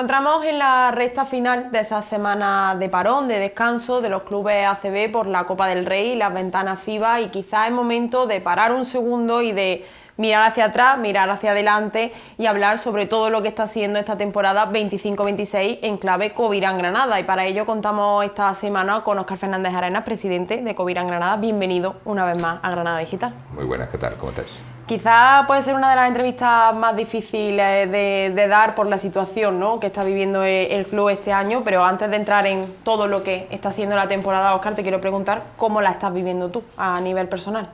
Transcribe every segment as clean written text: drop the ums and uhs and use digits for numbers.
encontramos en la recta final de esa semana de parón, de descanso de los clubes ACB por la Copa del Rey y las ventanas FIBA, y quizás es momento de parar un segundo y de mirar hacia atrás, mirar hacia adelante y hablar sobre todo lo que está haciendo esta temporada 25-26 en clave Covirán Granada. Y para ello contamos esta semana con Óscar Fernández Arenas, presidente de Covirán Granada. Bienvenido una vez más a Granada Digital. Muy buenas, ¿qué tal? ¿Cómo estáis? Quizás puede ser una de las entrevistas más difíciles de dar por la situación, ¿no?, que está viviendo el club este año, pero antes de entrar en todo lo que está haciendo la temporada, Óscar, te quiero preguntar cómo la estás viviendo tú a nivel personal.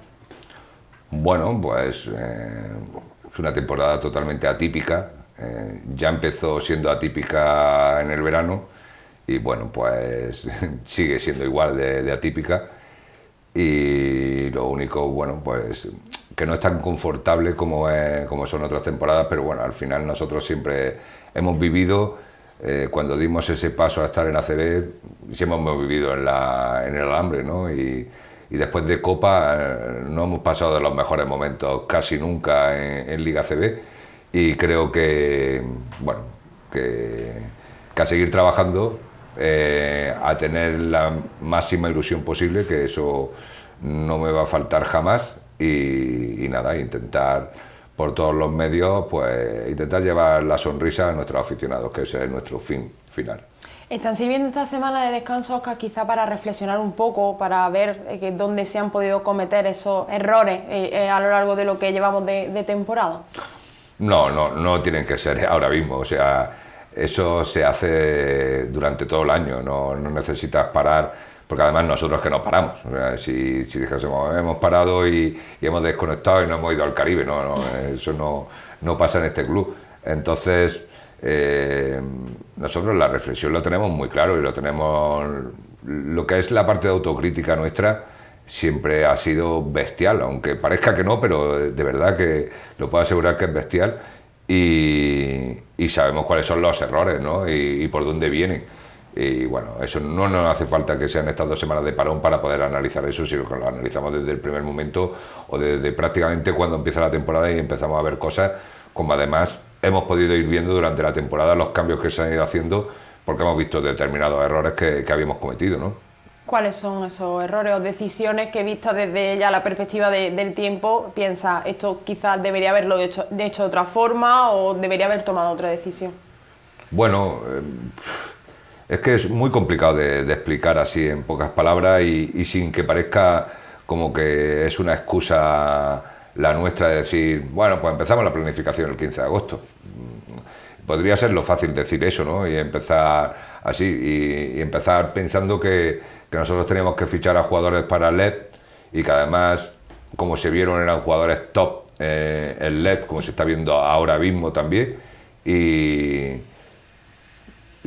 Bueno, pues es una temporada totalmente atípica. Ya empezó siendo atípica en el verano y bueno, pues sigue siendo igual de atípica, y lo único, bueno, pues que no es tan confortable como son otras temporadas, pero bueno, al final nosotros siempre hemos vivido, cuando dimos ese paso a estar en ACB, siempre hemos vivido en el alambre, ¿no? Y después de Copa no hemos pasado de los mejores momentos casi nunca en Liga ACB, y creo que, bueno, que a seguir trabajando, a tener la máxima ilusión posible, que eso no me va a faltar jamás, y nada, intentar por todos los medios, pues intentar llevar la sonrisa a nuestros aficionados, que ese es nuestro fin final. ¿Están sirviendo esta semana de descanso, Óscar, quizá para reflexionar un poco, para ver dónde se han podido cometer esos errores a lo largo de lo que llevamos de temporada? No tienen que ser ahora mismo, o sea, eso se hace durante todo el año, no necesitas parar, porque además nosotros que no paramos, o sea, si dijésemos hemos parado y hemos desconectado y no hemos ido al Caribe, eso no pasa en este club. Entonces, nosotros la reflexión lo tenemos muy claro, y lo tenemos, lo que es la parte de autocrítica nuestra siempre ha sido bestial, aunque parezca que no, pero de verdad que lo puedo asegurar que es bestial, y sabemos cuáles son los errores, ¿no? y por dónde vienen. Y bueno, eso no nos hace falta que sean estas 2 semanas de parón para poder analizar eso, sino que lo analizamos desde el primer momento, o desde prácticamente cuando empieza la temporada y empezamos a ver cosas, como además hemos podido ir viendo durante la temporada los cambios que se han ido haciendo, porque hemos visto determinados errores que habíamos cometido, ¿no? ¿Cuáles son esos errores o decisiones que, vistas desde ya la perspectiva del tiempo, piensa esto quizás debería haberlo hecho de otra forma o debería haber tomado otra decisión? Bueno, es que es muy complicado de explicar así en pocas palabras y sin que parezca como que es una excusa la nuestra de decir, bueno, pues empezamos la planificación el 15 de agosto. Podría ser lo fácil decir eso, ¿no? Y empezar así, y empezar pensando que nosotros teníamos que fichar a jugadores para LED, y que además, como se vieron, eran jugadores top en LED, como se está viendo ahora mismo también, y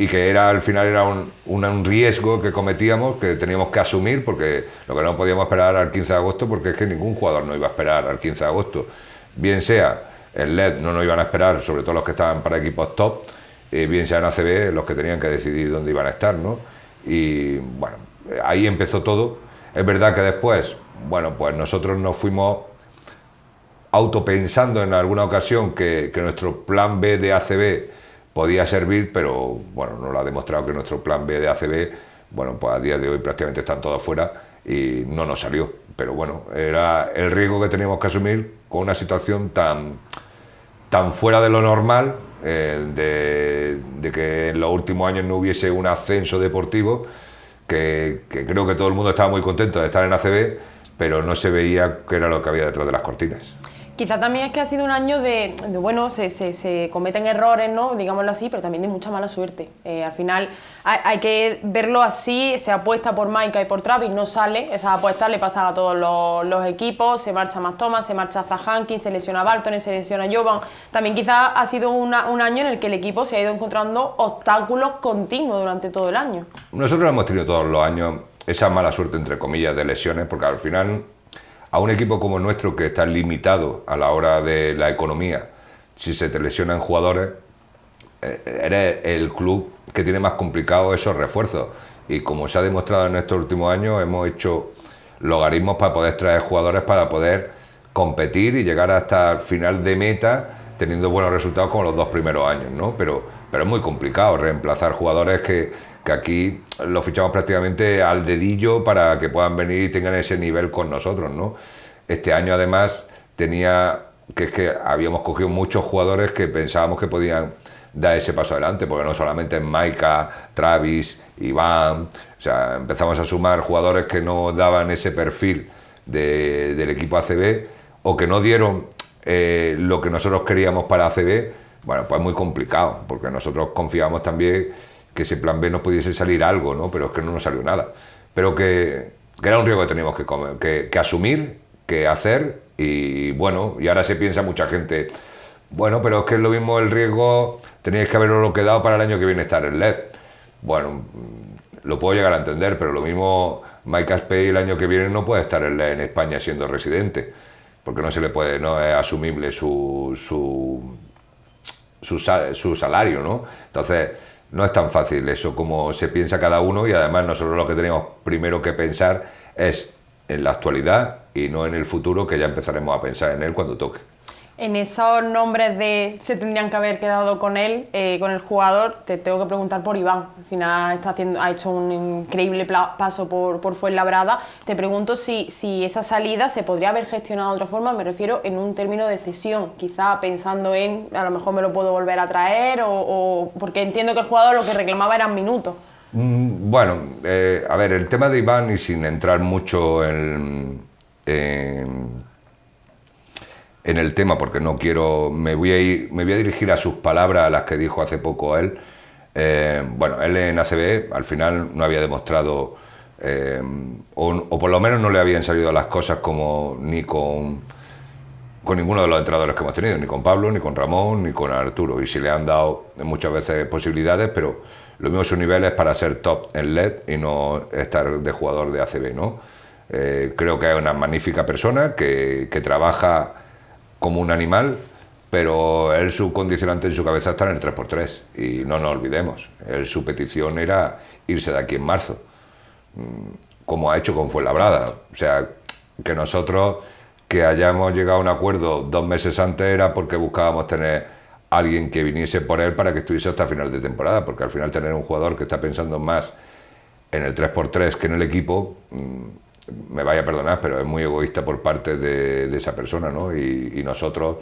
que al final era un riesgo que cometíamos, que teníamos que asumir, porque lo que no podíamos esperar al 15 de agosto, porque es que ningún jugador no iba a esperar al 15 de agosto. Bien sea el LED, no nos iban a esperar, sobre todo los que estaban para equipos top, bien sea en ACB, los que tenían que decidir dónde iban a estar, ¿no? Y bueno, ahí empezó todo. Es verdad que después, bueno, pues nosotros nos fuimos autopensando en alguna ocasión que nuestro plan B de ACB podía servir, pero bueno, nos lo ha demostrado que nuestro plan B de ACB, bueno, pues a día de hoy prácticamente están todos fuera y no nos salió. Pero bueno, era el riesgo que teníamos que asumir con una situación tan fuera de lo normal, de que en los últimos años no hubiese un ascenso deportivo, que creo que todo el mundo estaba muy contento de estar en ACB, pero no se veía qué era lo que había detrás de las cortinas. Quizá también es que ha sido un año de bueno, se cometen errores, ¿no?, digámoslo así, pero también de mucha mala suerte. Al final hay que verlo así, se apuesta por Maika y por Travis, no sale, esas apuestas le pasan a todos los equipos, se marcha Matt Thomas, se marcha Zahankin, se lesiona Barton, se lesiona Jovan. También quizá ha sido un año en el que el equipo se ha ido encontrando obstáculos continuos durante todo el año. Nosotros hemos tenido todos los años esa mala suerte, entre comillas, de lesiones, porque al final a un equipo como el nuestro, que está limitado a la hora de la economía, si se te lesionan jugadores, eres el club que tiene más complicado esos refuerzos. Y como se ha demostrado en estos últimos años, hemos hecho logaritmos para poder traer jugadores, para poder competir y llegar hasta el final de meta teniendo buenos resultados como los 2 primeros años, ¿no? Pero pero es muy complicado reemplazar jugadores que aquí los fichamos prácticamente al dedillo para que puedan venir y tengan ese nivel con nosotros, ¿no? Este año además es que habíamos cogido muchos jugadores que pensábamos que podían dar ese paso adelante, porque no solamente es Maika, Travis, Iván, o sea, empezamos a sumar jugadores que no daban ese perfil del equipo ACB o que no dieron lo que nosotros queríamos para ACB. Bueno, pues muy complicado, porque nosotros confiábamos también que ese plan B nos pudiese salir algo, ¿no? Pero es que no nos salió nada. Pero que era un riesgo que teníamos que asumir, que hacer, y bueno, y ahora se piensa mucha gente, bueno, pero es que es lo mismo el riesgo, teníais que haberlo quedado para el año que viene estar en LED. Bueno, lo puedo llegar a entender, pero lo mismo Mike Aspey el año que viene no puede estar en LED en España siendo residente, porque no se le puede, no es asumible su salario, ¿no? Entonces, no es tan fácil eso como se piensa cada uno, y además nosotros lo que tenemos primero que pensar es en la actualidad y no en el futuro, que ya empezaremos a pensar en él cuando toque. En esos nombres de se tendrían que haber quedado con él, con el jugador, te tengo que preguntar por Iván. Al final ha hecho un increíble paso por Fuenlabrada. Te pregunto si esa salida se podría haber gestionado de otra forma, me refiero en un término de cesión, quizá pensando en a lo mejor me lo puedo volver a traer, o porque entiendo que el jugador lo que reclamaba eran minutos. Bueno, a ver, el tema de Iván, y sin entrar mucho en el tema, porque no quiero, me voy a dirigir a sus palabras, a las que dijo hace poco él. Bueno, él en ACB al final no había demostrado, o por lo menos no le habían salido las cosas como ni con ninguno de los entrenadores que hemos tenido, ni con Pablo, ni con Ramón, ni con Arturo, y sí le han dado muchas veces posibilidades, pero lo mismo su nivel es para ser top en LED y no estar de jugador de ACB, ¿no? Creo que es una magnífica persona que trabaja como un animal, pero él, su condicionante en su cabeza está en el 3x3, y no nos olvidemos, su petición era irse de aquí en marzo, como ha hecho con Fuenlabrada. O sea, que nosotros que hayamos llegado a un acuerdo 2 meses antes era porque buscábamos tener a alguien que viniese por él para que estuviese hasta final de temporada, porque al final tener un jugador que está pensando más en el 3x3 que en el equipo, me vaya a perdonar, pero es muy egoísta por parte de esa persona, ¿no? Y nosotros,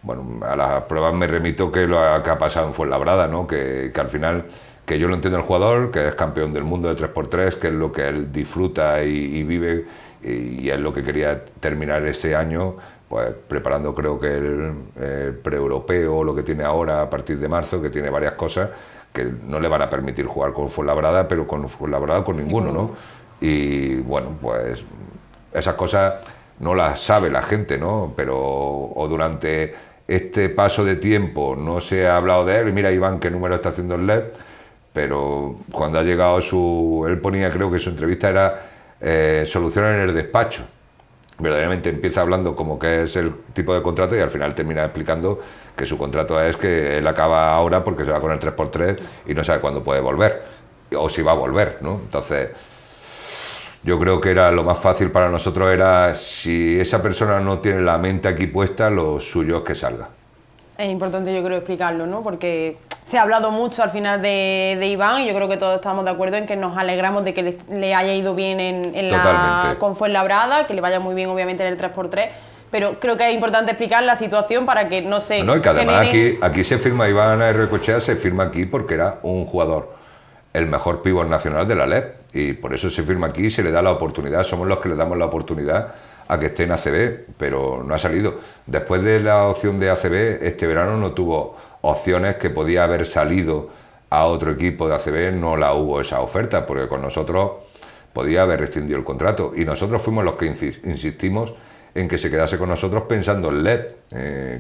bueno, a las pruebas me remito que lo que ha pasado en Fuenlabrada, ¿no? Que al final, que yo lo entiendo el jugador, que es campeón del mundo de 3x3, que es lo que él disfruta y vive, y es lo que quería terminar ese año, pues preparando, creo que el pre-europeo, lo que tiene ahora a partir de marzo, que tiene varias cosas que no le van a permitir jugar con Fuenlabrada, pero con Fuenlabrada con ninguno, ¿no? Y bueno, pues esas cosas no las sabe la gente, ¿no? Pero o durante este paso de tiempo no se ha hablado de él, y mira Iván qué número está haciendo el LED, pero cuando ha llegado él ponía, creo que su entrevista era soluciones en el despacho. Verdaderamente empieza hablando como que es el tipo de contrato, y al final termina explicando que su contrato es que él acaba ahora porque se va con el 3x3 y no sabe cuándo puede volver, o si va a volver, ¿no? Entonces, yo creo que era lo más fácil para nosotros, era si esa persona no tiene la mente aquí puesta, lo suyo es que salga. Es importante, yo creo, explicarlo, ¿no? Porque se ha hablado mucho al final de Iván, y yo creo que todos estamos de acuerdo en que nos alegramos de que le haya ido bien con Fuenlabrada, que le vaya muy bien obviamente en el 3x3, pero creo que es importante explicar la situación para que no se... No, y que además aquí se firma Iván Arrecochea, se firma aquí porque era un jugador, el mejor pívot nacional de la LED, y por eso se firma aquí y se le da la oportunidad, somos los que le damos la oportunidad a que esté en ACB, pero no ha salido. Después de la opción de ACB, este verano no tuvo opciones, que podía haber salido a otro equipo de ACB, no la hubo esa oferta, porque con nosotros podía haber rescindido el contrato, y nosotros fuimos los que insistimos en que se quedase con nosotros pensando en LED,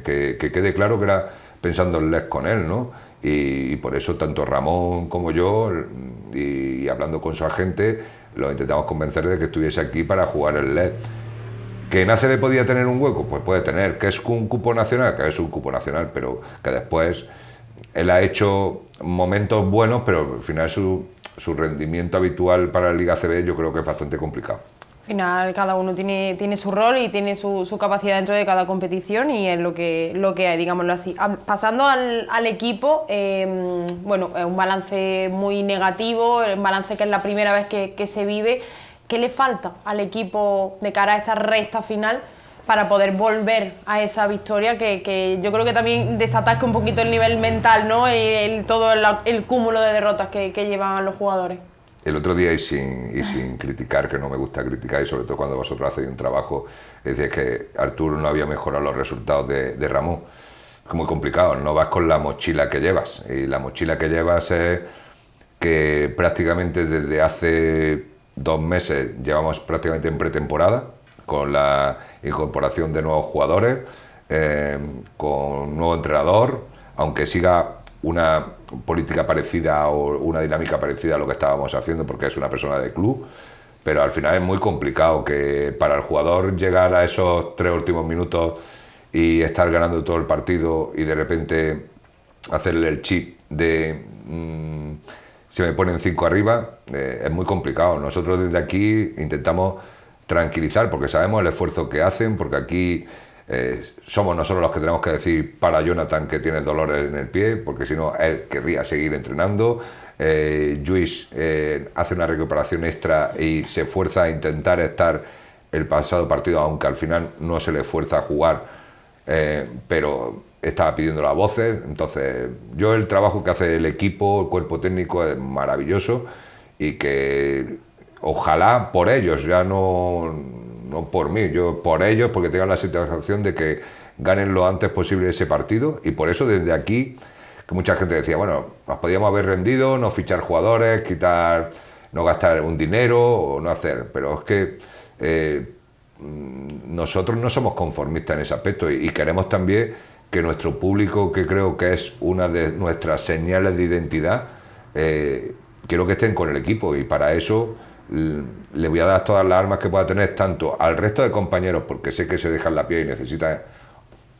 que quede claro que era pensando en LED con él, ¿no? Y por eso tanto Ramón como yo, y hablando con su agente, lo intentamos convencer de que estuviese aquí para jugar el LED. ¿Que en ACB podía tener un hueco? Pues puede tener. ¿Que es un cupo nacional? Que es un cupo nacional, pero que después él ha hecho momentos buenos, pero al final su rendimiento habitual para la Liga ACB yo creo que es bastante complicado. Al final cada uno tiene su rol y tiene su capacidad dentro de cada competición y es lo que hay, digámoslo así. Pasando al equipo, bueno, es un balance muy negativo, un balance que es la primera vez que se vive. ¿Qué le falta al equipo de cara a esta recta final para poder volver a esa victoria que yo creo que también desatasca un poquito el nivel mental, ¿no? Todo el cúmulo de derrotas que llevan los jugadores? El otro día, y sin criticar, que no me gusta criticar, y sobre todo cuando vosotros hacéis un trabajo, decíais que Artur no había mejorado los resultados de Ramón. Es muy complicado, no vas con la mochila que llevas, y la mochila que llevas es que prácticamente desde hace 2 meses llevamos prácticamente en pretemporada, con la incorporación de nuevos jugadores, con nuevo entrenador, aunque siga una política parecida o una dinámica parecida a lo que estábamos haciendo, porque es una persona de club, pero al final es muy complicado que para el jugador llegar a esos 3 últimos minutos y estar ganando todo el partido y de repente hacerle el chip de se me ponen 5 arriba, es muy complicado. Nosotros desde aquí intentamos tranquilizar, porque sabemos el esfuerzo que hacen, porque aquí somos nosotros los que tenemos que decir para Jonathan que tiene dolores en el pie, porque si no él querría seguir entrenando. Lluís hace una recuperación extra y se esfuerza a intentar estar el pasado partido, aunque al final no se le esfuerza a jugar, pero estaba pidiendo las voces. Entonces yo, el trabajo que hace el equipo, el cuerpo técnico, es maravilloso, y que ojalá por ellos, ya no por mí, yo por ellos, porque tengan la satisfacción de que ganen lo antes posible ese partido. Y por eso desde aquí, que mucha gente decía, bueno, nos podíamos haber rendido, no fichar jugadores, no gastar un dinero o no hacer, pero es que nosotros no somos conformistas en ese aspecto, y queremos también que nuestro público, que creo que es una de nuestras señales de identidad, quiero que estén con el equipo, y para eso le voy a dar todas las armas que pueda tener, tanto al resto de compañeros, porque sé que se dejan la piel y necesitan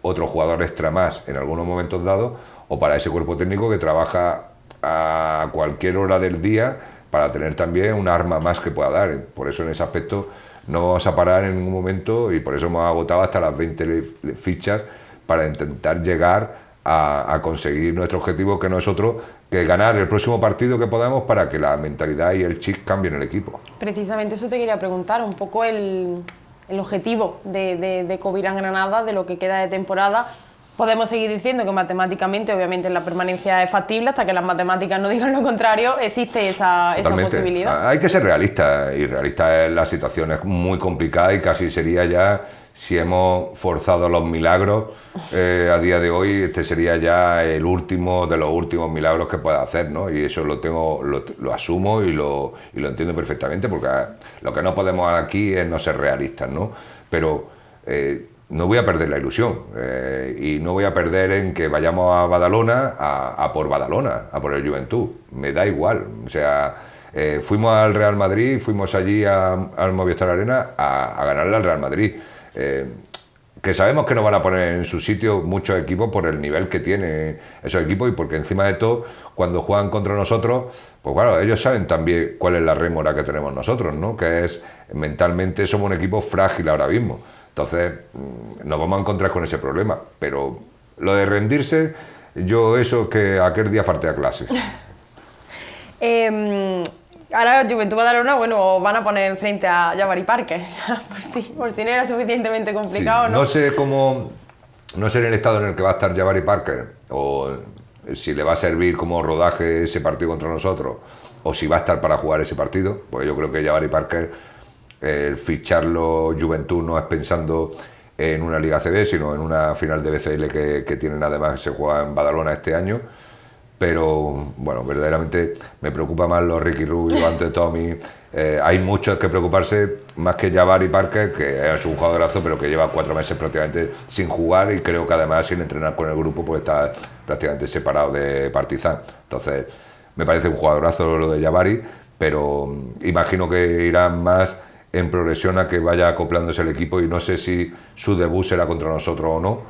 otro jugador extra más en algunos momentos dados, o para ese cuerpo técnico que trabaja a cualquier hora del día para tener también un arma más que pueda dar. Por eso en ese aspecto no vamos a parar en ningún momento, y por eso hemos agotado hasta las 20 fichas para intentar llegar a conseguir nuestro objetivo, que no es otro que ganar el próximo partido que podamos, para que la mentalidad y el chip cambien en el equipo. Precisamente eso te quería preguntar, un poco el objetivo de Covirán Granada, de lo que queda de temporada. Podemos seguir diciendo que matemáticamente, obviamente, la permanencia es factible, hasta que las matemáticas no digan lo contrario, existe esa posibilidad. Hay que ser realista, y realista es la situación, es muy complicada, y casi sería ya, si hemos forzado los milagros a día de hoy, este sería ya el último de los últimos milagros que pueda hacer, ¿no? Y eso lo asumo y lo entiendo perfectamente, porque lo que no podemos aquí es no ser realistas, ¿no? Pero no voy a perder la ilusión, y no voy a perder en que vayamos a Badalona a por Badalona, a por el Juventud. Me da igual. O sea, fuimos al Real Madrid, fuimos allí al Movistar Arena a ganarle al Real Madrid. Que sabemos que nos van a poner en su sitio muchos equipos por el nivel que tienen esos equipos, y porque encima de todo, cuando juegan contra nosotros, pues claro, ellos saben también cuál es la rémora que tenemos nosotros, ¿no? Que es, mentalmente somos un equipo frágil ahora mismo. Entonces nos vamos a encontrar con ese problema, pero lo de rendirse, yo eso es que aquel día falté a clases. Ahora Juventud Badalona, bueno, van a poner enfrente a Jabari Parker, por si no era suficientemente complicado, sí, ¿no? No sé en el estado en el que va a estar Jabari Parker, o si le va a servir como rodaje ese partido contra nosotros, o si va a estar para jugar ese partido, pues yo creo que Jabari Parker, el ficharlo Juventud no es pensando en una Liga ACB, sino en una final de BCL que tienen, además, se juega en Badalona este año. Pero bueno, verdaderamente me preocupa más los Ricky Rubio, ante Tommy. Hay muchos que preocuparse, más que Jabari Parker, que es un jugadorazo, pero que lleva 4 meses prácticamente sin jugar, y creo que además sin entrenar con el grupo, pues está prácticamente separado de Partizan. Entonces me parece un jugadorazo lo de Jabari, pero imagino que irán más en progresión a que vaya acoplándose el equipo, y no sé si su debut será contra nosotros o no,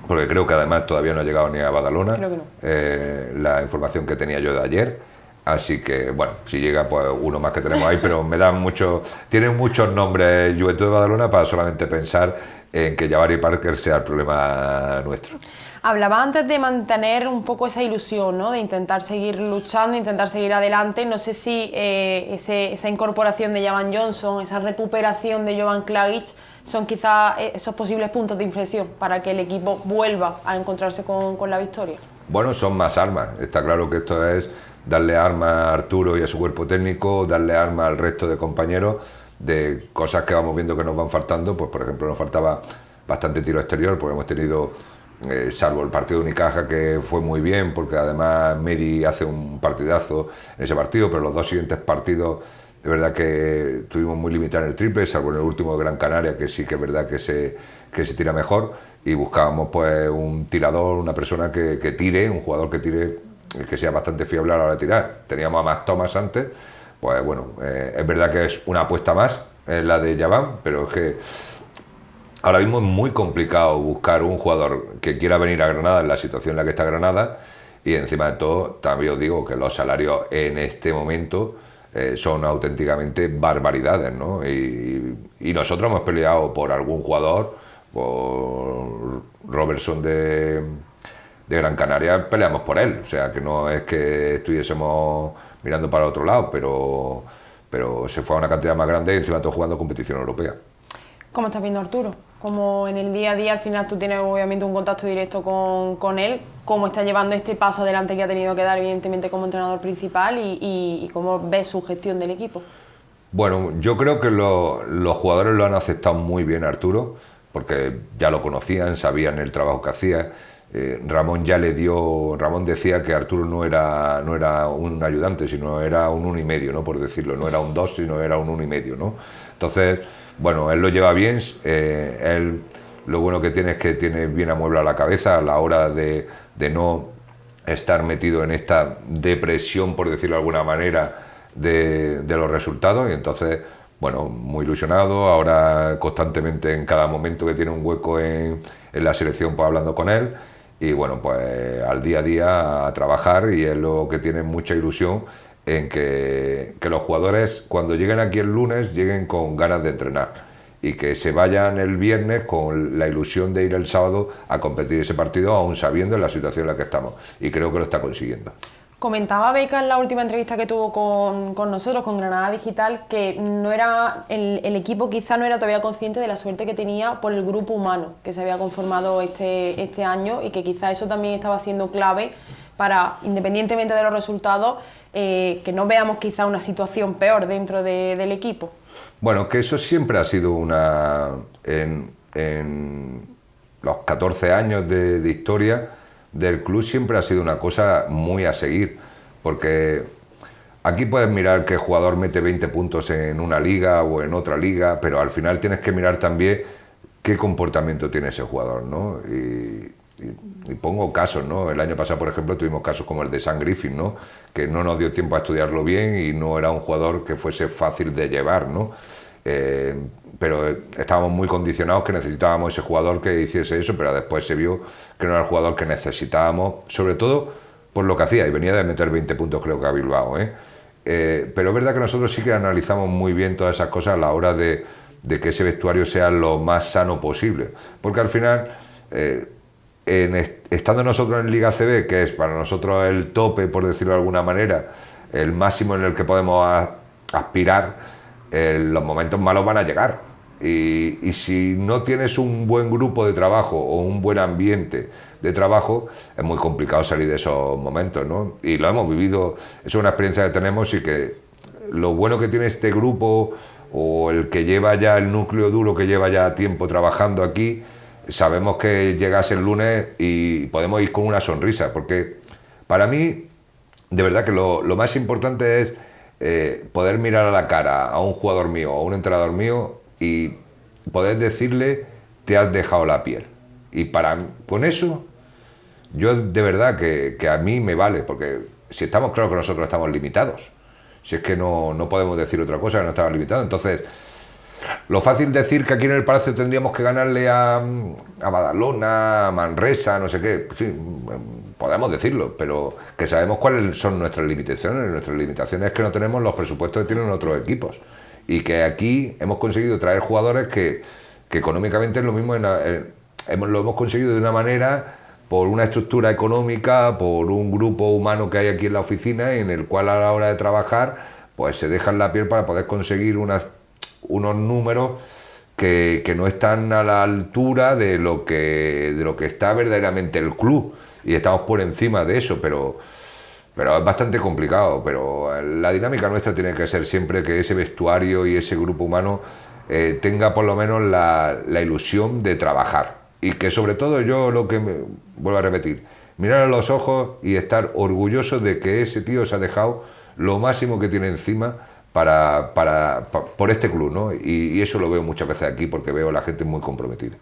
porque creo que además todavía no ha llegado ni a Badalona. Creo que no. La información que tenía yo de ayer, Así que, bueno, si llega, pues uno más que tenemos ahí, pero me dan mucho... Tienen muchos nombres Juventud de Badalona para solamente pensar en que Jabari Parker sea el problema nuestro. Hablaba antes de mantener un poco esa ilusión, ¿no? De intentar seguir luchando, intentar seguir adelante. No sé si esa incorporación de Javan Johnson, esa recuperación de Jovan Klagic son quizás esos posibles puntos de inflexión para que el equipo vuelva a encontrarse con la victoria. Bueno, son más armas. Está claro que esto es darle armas a Arturo y a su cuerpo técnico, darle armas al resto de compañeros de cosas que vamos viendo que nos van faltando. Pues, por ejemplo, nos faltaba bastante tiro exterior, porque hemos tenido... salvo el partido de Unicaja, que fue muy bien, porque además Medi hace un partidazo en ese partido, pero los dos siguientes partidos de verdad que tuvimos muy limitado en el triple, salvo en el último de Gran Canaria, que sí que es verdad que se tira mejor, y buscábamos pues un tirador, una persona que tire, un jugador que tire, que sea bastante fiable a la hora de tirar. Teníamos a Max Thomas antes, pues bueno, es verdad que es una apuesta más, la de Javan, pero es que ahora mismo es muy complicado buscar un jugador que quiera venir a Granada en la situación en la que está Granada, y encima de todo también os digo que los salarios en este momento son auténticamente barbaridades, ¿no? Y nosotros hemos peleado por algún jugador, por Robertson de Gran Canaria, peleamos por él, o sea que no es que estuviésemos mirando para otro lado, pero se fue a una cantidad más grande y encima todo jugando competición europea. ¿Cómo estás viendo a Arturo? Como en el día a día al final tú tienes obviamente un contacto directo con él, cómo está llevando este paso adelante que ha tenido que dar evidentemente como entrenador principal y cómo ves su gestión del equipo. Bueno, yo creo que los jugadores lo han aceptado muy bien a Arturo, porque ya lo conocían, sabían el trabajo que hacía. Ramón decía que Arturo no era un ayudante, sino era un 1,5, ¿no? Por decirlo, no era un 2, sino era un 1,5, ¿no? Entonces, bueno, él lo lleva bien, él lo bueno que tiene es que tiene bien amueblada la cabeza a la hora de no estar metido en esta depresión, por decirlo de alguna manera, de los resultados, y entonces, bueno, muy ilusionado, ahora constantemente en cada momento que tiene un hueco en la selección, pues hablando con él, y bueno, pues al día a día a trabajar, y es lo que tiene mucha ilusión en que los jugadores cuando lleguen aquí el lunes lleguen con ganas de entrenar y que se vayan el viernes con la ilusión de ir el sábado a competir ese partido, aún sabiendo la situación en la que estamos, y creo que lo está consiguiendo. Comentaba Beca en la última entrevista que tuvo con nosotros, con Granada Digital, que no era el equipo quizá no era todavía consciente de la suerte que tenía por el grupo humano que se había conformado este año, y que quizá eso también estaba siendo clave para, independientemente de los resultados, que no veamos quizá una situación peor dentro del equipo. Bueno, que eso siempre ha sido en los 14 años de historia del club, siempre ha sido una cosa muy a seguir, porque aquí puedes mirar que el jugador mete 20 puntos en una liga o en otra liga, pero al final tienes que mirar también qué comportamiento tiene ese jugador, ¿no? Y pongo casos, ¿no? El año pasado, por ejemplo, tuvimos casos como el de Sam Griffin, ¿no? Que no nos dio tiempo a estudiarlo bien y no era un jugador que fuese fácil de llevar, ¿no? Pero estábamos muy condicionados, que necesitábamos ese jugador que hiciese eso, pero después se vio que no era el jugador que necesitábamos, sobre todo por lo que hacía, y venía de meter 20 puntos creo que a Bilbao, pero es verdad que nosotros sí que analizamos muy bien todas esas cosas a la hora de que ese vestuario sea lo más sano posible, porque al final estando nosotros en Liga ACB, que es para nosotros el tope, por decirlo de alguna manera, el máximo en el que podemos aspirar, los momentos malos van a llegar, y si no tienes un buen grupo de trabajo o un buen ambiente de trabajo, es muy complicado salir de esos momentos, ¿no? Y lo hemos vivido, es una experiencia que tenemos, y que lo bueno que tiene este grupo, o el que lleva ya el núcleo duro, que lleva ya tiempo trabajando aquí, sabemos que llegas el lunes y podemos ir con una sonrisa, porque para mí, de verdad que lo más importante es poder mirar a la cara a un jugador mío o a un entrenador mío y poder decirle: te has dejado la piel. Y con eso, yo de verdad que a mí me vale, porque si estamos claros que nosotros estamos limitados, si es que no podemos decir otra cosa, que no estamos limitados. Entonces, lo fácil decir que aquí en el Palacio tendríamos que ganarle a Badalona, a Manresa, no sé qué, sí, podemos decirlo, pero que sabemos cuáles son nuestras limitaciones. Nuestras limitaciones es que no tenemos los presupuestos que tienen otros equipos y que aquí hemos conseguido traer jugadores que económicamente es lo mismo, lo hemos conseguido de una manera, por una estructura económica, por un grupo humano que hay aquí en la oficina, en el cual a la hora de trabajar pues se dejan la piel para poder conseguir unos números que no están a la altura de lo que está verdaderamente el club, y estamos por encima de eso, pero es bastante complicado. Pero la dinámica nuestra tiene que ser siempre que ese vestuario y ese grupo humano tenga por lo menos la ilusión de trabajar, y que sobre todo yo vuelvo a repetir, mirar a los ojos y estar orgulloso de que ese tío se ha dejado lo máximo que tiene encima por este club, ¿no? Y eso lo veo muchas veces aquí, porque veo a la gente muy comprometida.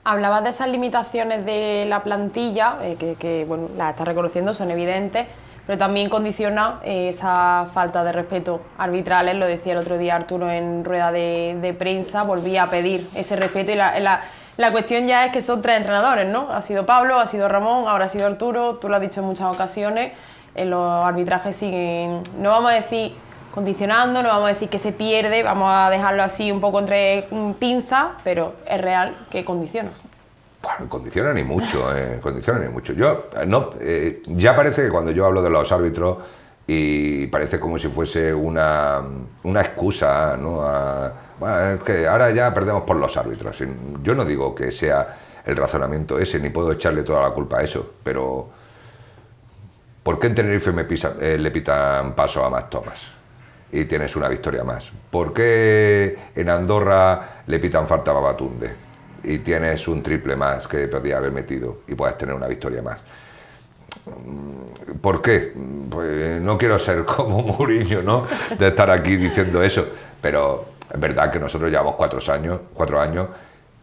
Hablabas de esas limitaciones de la plantilla, que bueno, las estás reconociendo, son evidentes, pero también condiciona esa falta de respeto arbitrales. Lo decía el otro día Arturo en rueda de prensa, volvía a pedir ese respeto, y la cuestión ya es que son 3 entrenadores, ¿no? Ha sido Pablo, ha sido Ramón, ahora ha sido Arturo, tú lo has dicho en muchas ocasiones, los arbitrajes siguen, no vamos a decir condicionando, no vamos a decir que se pierde, vamos a dejarlo así un poco entre pinzas, pero es real que condiciona. Bueno, condiciona ni mucho, condiciona ni mucho. Ya parece que cuando yo hablo de los árbitros, y parece como si fuese una excusa, ¿no? Bueno, es que ahora ya perdemos por los árbitros. Yo no digo que sea el razonamiento ese, ni puedo echarle toda la culpa a eso, pero ¿por qué en Tenerife le pitan paso a Max Thomas y tienes una victoria más? ¿Por qué en Andorra le pitan falta a Babatunde y tienes un triple más que podía haber metido y puedes tener una victoria más? ¿Por qué? Pues no quiero ser como Mourinho, ¿no?, de estar aquí diciendo eso, pero es verdad que nosotros llevamos 4 años,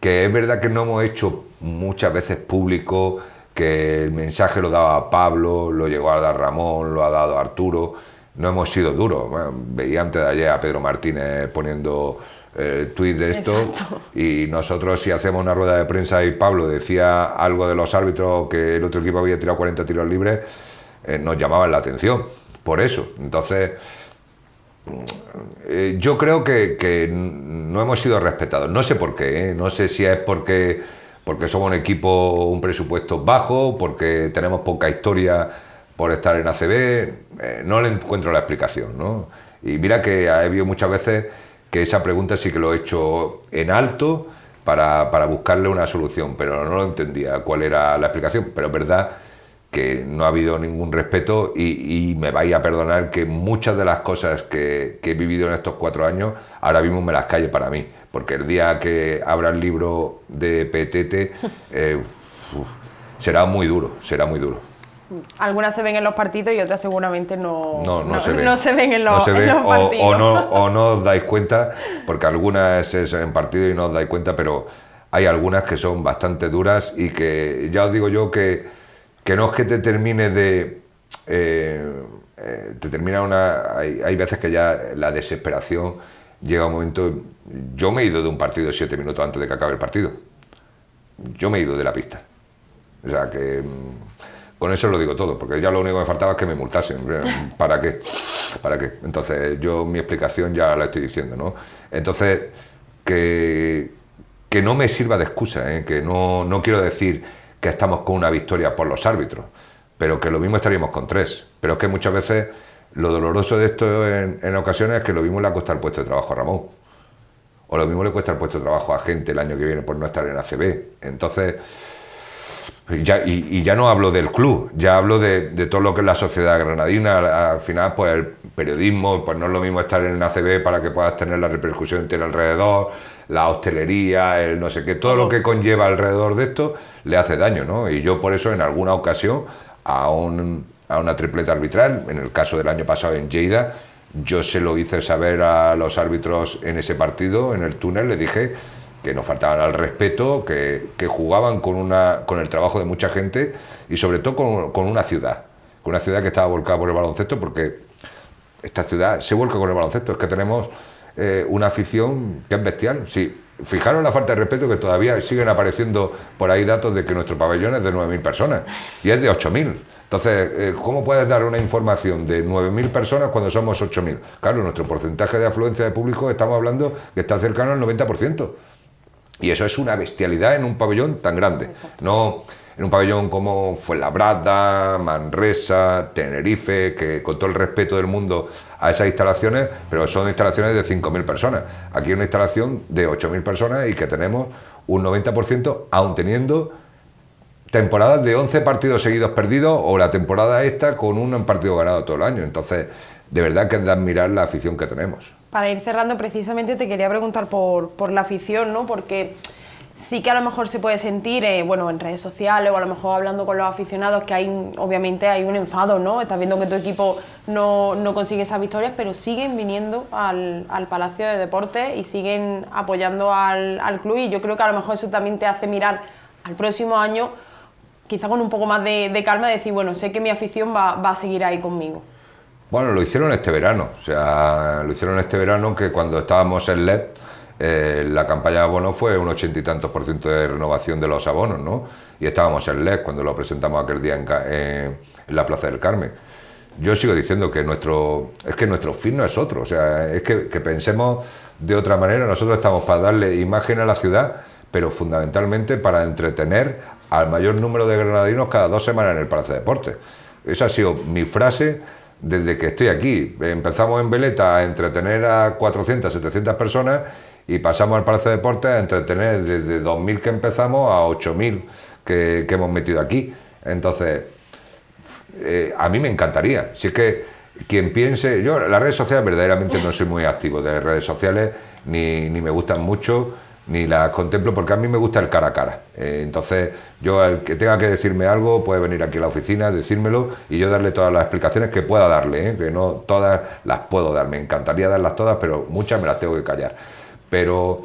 que es verdad que no hemos hecho muchas veces público que el mensaje lo daba Pablo, lo llegó a dar Ramón, lo ha dado Arturo. No hemos sido duros. Bueno, veía antes de ayer a Pedro Martínez poniendo tuit de esto. Exacto. Y nosotros, si hacemos una rueda de prensa y Pablo decía algo de los árbitros, que el otro equipo había tirado 40 tiros libres, nos llamaban la atención por eso. Entonces, yo creo que no hemos sido respetados. No sé por qué, no sé si es porque somos un equipo, un presupuesto bajo, porque tenemos poca historia por estar en ACB, no le encuentro la explicación, ¿no? Y mira que he habido muchas veces que esa pregunta sí que lo he hecho en alto para buscarle una solución, pero no lo entendía cuál era la explicación. Pero es verdad que no ha habido ningún respeto, y me vais a perdonar que muchas de las cosas que he vivido en estos 4 años ahora mismo me las calle para mí, porque el día que abra el libro de Petete será muy duro. Algunas se ven en los partidos y otras seguramente no se ven en los partidos. O no os dais cuenta, porque algunas es en partido y no os dais cuenta, pero hay algunas que son bastante duras, y que ya os digo yo que no es que te termine de... hay veces que ya la desesperación llega a un momento... Yo me he ido de un partido 7 minutos antes de que acabe el partido. Yo me he ido de la pista. O sea que... Con eso lo digo todo, porque ya lo único que me faltaba es que me multasen. ¿Para qué? Entonces, mi explicación ya la estoy diciendo, ¿no? Entonces, que no me sirva de excusa, ¿eh? Que no quiero decir que estamos con una victoria por los árbitros, pero que lo mismo estaríamos con 3. Pero es que muchas veces lo doloroso de esto en ocasiones es que lo mismo le ha costado el puesto de trabajo a Ramón, o lo mismo le cuesta el puesto de trabajo a gente el año que viene por no estar en ACB. Entonces... Ya no hablo del club, ya hablo de todo lo que es la sociedad granadina. Al final, pues el periodismo, pues no es lo mismo estar en el ACB para que puedas tener la repercusión que tiene alrededor, la hostelería, el no sé qué, todo lo que conlleva alrededor de esto le hace daño, ¿no? Y yo por eso en alguna ocasión a una tripleta arbitral, en el caso del año pasado en Lleida, yo se lo hice saber a los árbitros en ese partido, en el túnel, les dije que nos faltaban al respeto, que jugaban con el trabajo de mucha gente, y sobre todo con una ciudad que estaba volcada por el baloncesto, porque esta ciudad se vuelca con el baloncesto. Es que tenemos una afición que es bestial. Sí, fijaros la falta de respeto que todavía siguen apareciendo por ahí datos de que nuestro pabellón es de 9.000 personas y es de 8.000. Entonces, ¿cómo puedes dar una información de 9.000 personas cuando somos 8.000? Claro, nuestro porcentaje de afluencia de público estamos hablando que está cercano al 90%. Y eso es una bestialidad en un pabellón tan grande. Exacto. No en un pabellón como Fuenlabrada, Manresa, Tenerife, que con todo el respeto del mundo a esas instalaciones, pero son instalaciones de 5.000 personas. Aquí hay una instalación de 8.000 personas y que tenemos un 90%, aun teniendo temporadas de 11 partidos seguidos perdidos o la temporada esta con un partido ganado todo el año. Entonces, de verdad que es de admirar la afición que tenemos. Para ir cerrando, precisamente te quería preguntar por la afición, ¿no? Porque sí que a lo mejor se puede sentir, bueno, en redes sociales o a lo mejor hablando con los aficionados que obviamente hay un enfado, ¿no? Estás viendo que tu equipo no consigue esas victorias, pero siguen viniendo al Palacio de Deportes y siguen apoyando al club, y yo creo que a lo mejor eso también te hace mirar al próximo año quizá con un poco más de calma y decir, bueno, sé que mi afición va a seguir ahí conmigo. Bueno, lo hicieron este verano, o sea, lo hicieron este verano, que cuando estábamos en LED, la campaña de abonos fue un 80 y tantos % de renovación de los abonos, ¿no? Y estábamos en LED cuando lo presentamos aquel día en la Plaza del Carmen. Yo sigo diciendo que nuestro fin no es otro, o sea, es que pensemos de otra manera. Nosotros estamos para darle imagen a la ciudad, pero fundamentalmente para entretener al mayor número de granadinos cada 2 semanas en el Palacio de Deportes. Esa ha sido mi frase desde que estoy aquí. Empezamos en Veleta a entretener a 400, 700 personas y pasamos al Palacio de Deportes a entretener desde 2.000 que empezamos a 8.000 que hemos metido aquí. Entonces, a mí me encantaría. Si es que quien piense... Yo, las redes sociales verdaderamente no soy muy activo de redes sociales, ni me gustan mucho, ni las contemplo, porque a mí me gusta el cara a cara. Entonces, yo, al que tenga que decirme algo, puede venir aquí a la oficina, decírmelo y yo darle todas las explicaciones que pueda darle, que no todas las puedo dar. Me encantaría darlas todas, pero muchas me las tengo que callar. Pero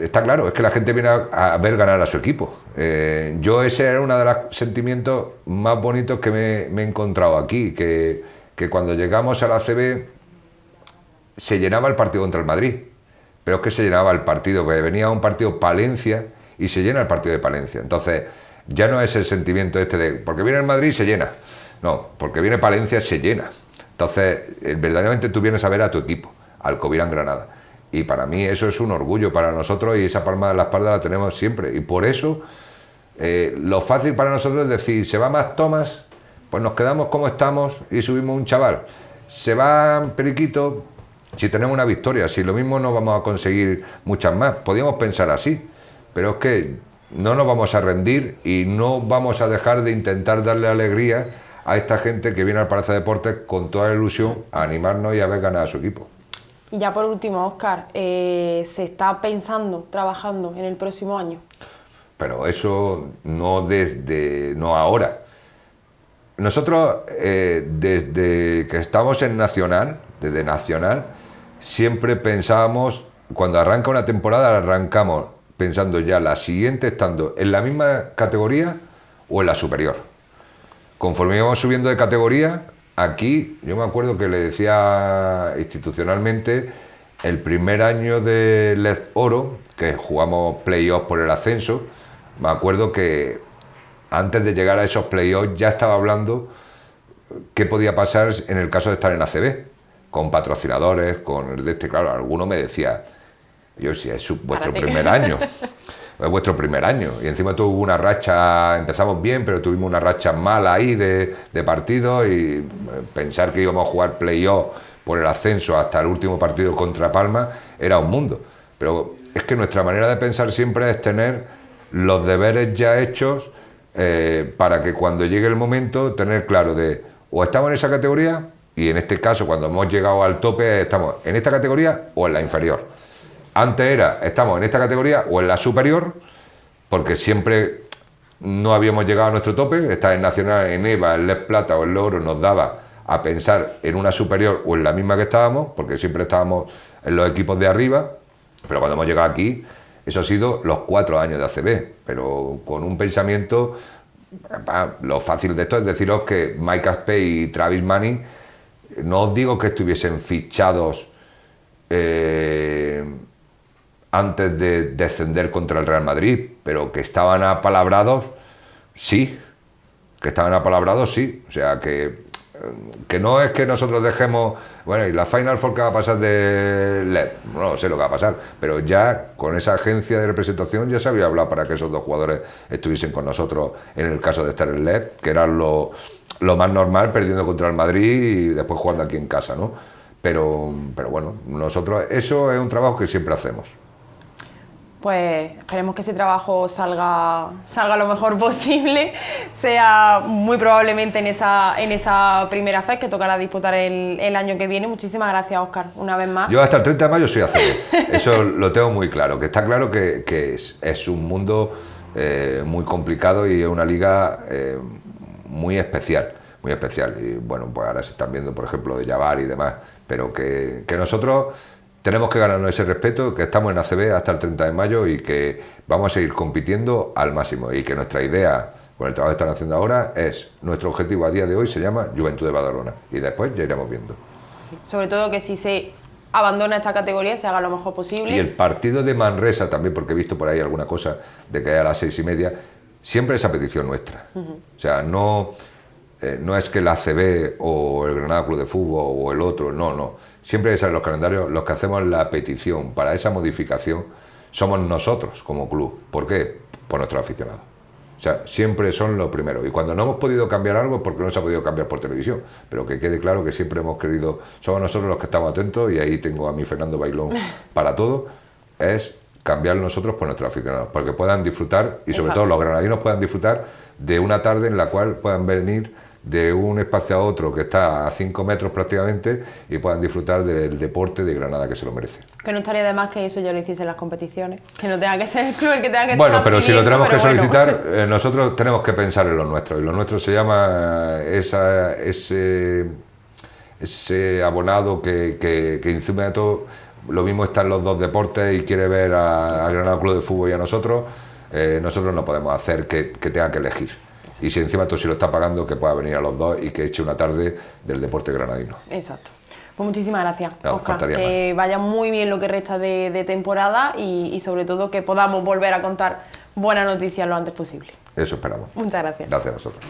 está claro, es que la gente viene a ver ganar a su equipo. Yo ese era uno de los sentimientos más bonitos que me he encontrado aquí, que cuando llegamos a la ACB se llenaba el partido contra el Madrid. Pero es que se llenaba el partido, que venía un partido Palencia y se llena el partido de Palencia. Entonces, ya no es el sentimiento este de porque viene el Madrid se llena. No, porque viene Palencia se llena. Entonces, verdaderamente tú vienes a ver a tu equipo, al Covirán Granada. Y para mí eso es un orgullo para nosotros y esa palma de la espalda la tenemos siempre. Y por eso, lo fácil para nosotros es decir, se va Más Thomas, pues nos quedamos como estamos y subimos un chaval. Se va Periquito. Si tenemos una victoria, si lo mismo no vamos a conseguir muchas más. Podríamos pensar así, pero es que no nos vamos a rendir y no vamos a dejar de intentar darle alegría a esta gente que viene al Palacio de Deportes con toda la ilusión a animarnos y a ver ganar a su equipo. Y ya por último, Óscar, ¿se está pensando, trabajando en el próximo año? Pero eso no ahora. Nosotros, desde que estamos en Nacional, desde Nacional, siempre pensábamos, cuando arranca una temporada, arrancamos pensando ya la siguiente estando en la misma categoría o en la superior. Conforme íbamos subiendo de categoría, aquí, yo me acuerdo que le decía institucionalmente, el primer año de LED Oro, que jugamos playoffs por el ascenso, me acuerdo que antes de llegar a esos playoffs ya estaba hablando qué podía pasar en el caso de estar en ACB, con patrocinadores, con el de este, claro, alguno me decía, yo si es vuestro primer año, es vuestro primer año, y encima tuvo una racha, empezamos bien, pero tuvimos una racha mala ahí de partidos, y pensar que íbamos a jugar playoff por el ascenso hasta el último partido contra Palma era un mundo. Pero es que nuestra manera de pensar siempre es tener los deberes ya hechos, para que cuando llegue el momento tener claro de o estamos en esa categoría, y en este caso cuando hemos llegado al tope estamos en esta categoría o en la inferior. Antes era estamos en esta categoría o en la superior, porque siempre no habíamos llegado a nuestro tope. Estar en Nacional, en EVA, en LED Plata o en LED Oro nos daba a pensar en una superior o en la misma que estábamos, porque siempre estábamos en los equipos de arriba. Pero cuando hemos llegado aquí, eso ha sido los 4 años de ACB, pero con un pensamiento. Lo fácil de esto es deciros que Mike Aspe y Travis Manning, no os digo que estuviesen fichados antes de descender contra el Real Madrid, pero que estaban apalabrados, sí. Que estaban apalabrados, sí. O sea, que no es que nosotros dejemos... Bueno, ¿y la Final Four qué va a pasar de LED? No sé lo que va a pasar, pero ya con esa agencia de representación ya se había hablado para que esos dos jugadores estuviesen con nosotros en el caso de estar en LED, que era lo más normal, perdiendo contra el Madrid y después jugando aquí en casa, ¿no? Pero bueno, nosotros... Eso es un trabajo que siempre hacemos. Pues esperemos que ese trabajo salga lo mejor posible, sea muy probablemente en esa primera fase que tocará disputar el año que viene. Muchísimas gracias, Óscar, una vez más. Yo hasta el 30 de mayo soy ACB, eso lo tengo muy claro, que está claro que es un mundo muy complicado y es una liga muy especial, muy especial. Y bueno, pues ahora se están viendo, por ejemplo, de Jabbar y demás, pero que nosotros... Tenemos que ganarnos ese respeto, que estamos en ACB hasta el 30 de mayo y que vamos a seguir compitiendo al máximo y que nuestra idea, con el trabajo que están haciendo ahora, nuestro objetivo a día de hoy se llama Juventud de Badalona y después ya iremos viendo. Sí, sobre todo que si se abandona esta categoría se haga lo mejor posible. Y el partido de Manresa también, porque he visto por ahí alguna cosa de que hay a las 6:30, siempre es a petición nuestra. O sea, no es que el ACB o el Granada Club de Fútbol o el otro, no. Siempre salen los calendarios, los que hacemos la petición para esa modificación somos nosotros como club. ¿Por qué? Por nuestros aficionados. O sea, siempre son los primeros. Y cuando no hemos podido cambiar algo es porque no se ha podido cambiar por televisión. Pero que quede claro que siempre hemos querido, somos nosotros los que estamos atentos, y ahí tengo a mi Fernando Bailón para todo, es cambiar nosotros por nuestros aficionados, para que puedan disfrutar, y sobre todo los granadinos puedan disfrutar de una tarde en la cual puedan venir de un espacio a otro que está a 5 metros prácticamente y puedan disfrutar del deporte de Granada, que se lo merece. Que no estaría de más que eso ya lo hiciese en las competiciones, que no tenga que ser el club el que tenga que Bueno, pero si lo tenemos que solicitar, bueno. Nosotros tenemos que pensar en lo nuestro, y lo nuestro se llama ese abonado que encima de todo, lo mismo está en los dos deportes y quiere ver a Granada Club de Fútbol y a nosotros no podemos hacer que tenga que elegir. Y si encima todo si lo está pagando, que pueda venir a los dos y que eche una tarde del deporte granadino. Exacto. Pues muchísimas gracias, no, Óscar. Que vaya muy bien lo que resta de temporada y sobre todo que podamos volver a contar buenas noticias lo antes posible. Eso esperamos. Muchas gracias. Gracias a nosotros.